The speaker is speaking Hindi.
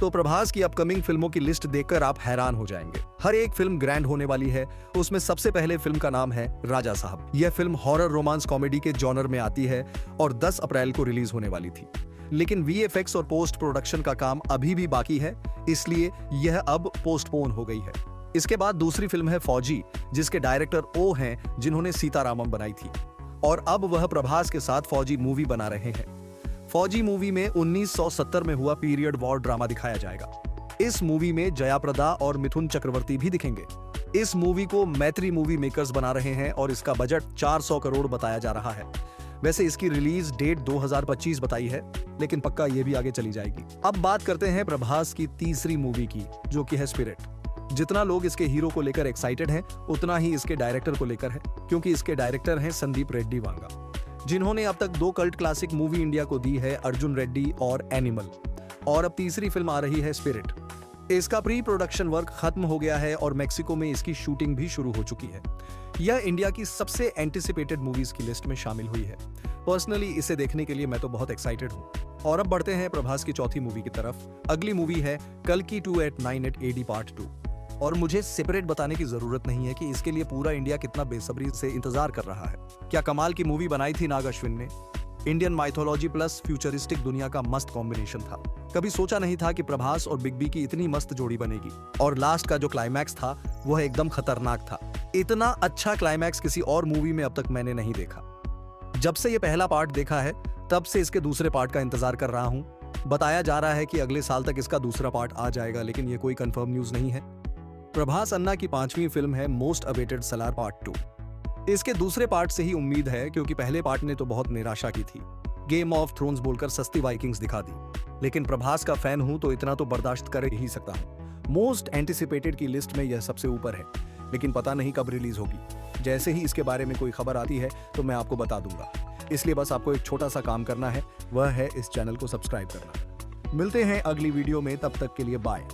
तो प्रभास की अपकमिंग फिल्मों की लिस्ट देखकर आप हैरान हो जाएंगे। हर एक फिल्म ग्रैंड होने वाली है। उसमें सबसे पहले फिल्म का नाम है राजा साहब। यह फिल्म हॉरर रोमांस कॉमेडी के जॉनर में आती है और 10 अप्रैल को रिलीज होने वाली थी, लेकिन वीएफएक्स और पोस्ट प्रोडक्शन का काम अभी भी बाकी है, इसलिए यह अब पोस्टपोन हो गई है। इसके बाद दूसरी फिल्म है फौजी, जिसके डायरेक्टर ओ हैं जिन्होंने सीतारामम बनाई थी, और अब वह प्रभास के साथ फौजी मूवी बना रहे हैं। फौजी मूवी में 1970 में हुआ पीरियड वॉर ड्रामा दिखाया जाएगा। इस मूवी में जया प्रदा और मिथुन चक्रवर्ती भी दिखेंगे। इस मूवी को मैत्री मूवी मेकर्स बना रहे हैं और इसका बजट 400 करोड़ बताया जा रहा है। वैसे इसकी रिलीज डेट 2025 बताई है, लेकिन पक्का ये भी आगे चली जाएगी। अब बात करते हैं प्रभास की तीसरी मूवी की, जो कि है स्पिरिट। जितना लोग इसके हीरो को लेकर एक्साइटेड हैं, उतना ही इसके डायरेक्टर को लेकर है, क्योंकि इसके डायरेक्टर हैं संदीप रेड्डी वांगा, जिन्होंने अब तक 2 कल्ट क्लासिक मूवी इंडिया को दी है, अर्जुन रेड्डी और एनिमल। और अब तीसरी फिल्म आ रही है स्पिरिट। इसका प्री प्रोडक्शन वर्क खत्म हो गया है और मेक्सिको में इसकी शूटिंग भी शुरू हो चुकी है। यह इंडिया की सबसे एंटिसिपेटेड मूवीज की लिस्ट में शामिल हुई है। पर्सनली इसे देखने के लिए मैं तो बहुत एक्साइटेड हूँ। और अब बढ़ते हैं प्रभास की चौथी मूवी की तरफ। अगली मूवी है कल्कि 2898 AD पार्ट 2। और मुझे सेपरेट बताने की जरूरत नहीं है कि इसके लिए पूरा इंडिया कितना बेसब्री से इंतजार कर रहा है। क्या कमाल की मूवी बनाई थी नाग अश्विन ने। इंडियन माइथोलॉजी प्लस फ्यूचरिस्टिक दुनिया का मस्त कॉम्बिनेशन था। कभी सोचा नहीं था कि प्रभास और बिग बी की इतनी मस्त जोड़ी बनेगी। और लास्ट का जो क्लाइमैक्स था वह एकदम खतरनाक था। इतना अच्छा क्लाइमैक्स किसी और मूवी में अब तक मैंने नहीं देखा। जब से ये पहला पार्ट देखा है, तब से इसके दूसरे पार्ट का इंतजार कर रहा हूँ। बताया जा रहा है कि अगले साल तक इसका दूसरा पार्ट आ जाएगा, लेकिन ये कोई कंफर्म न्यूज नहीं है। प्रभास अन्ना की 5वीं फिल्म है मोस्ट अवेटेड सलार पार्ट 2। इसके दूसरे पार्ट से ही उम्मीद है, क्योंकि पहले पार्ट ने तो बहुत निराशा की थी। गेम ऑफ थ्रोन्स बोलकर सस्ती वाइकिंग्स दिखा दी, लेकिन प्रभास का फैन हूं तो इतना तो बर्दाश्त कर ही सकता हूं। मोस्ट एंटिसिपेटेड की लिस्ट में यह सबसे ऊपर है, लेकिन पता नहीं कब रिलीज होगी। जैसे ही इसके बारे में कोई खबर आती है तो मैं आपको बता दूंगा। इसलिए बस आपको एक छोटा सा काम करना है, वह है इस चैनल को सब्सक्राइब करना। मिलते हैं अगली वीडियो में, तब तक के लिए बाय।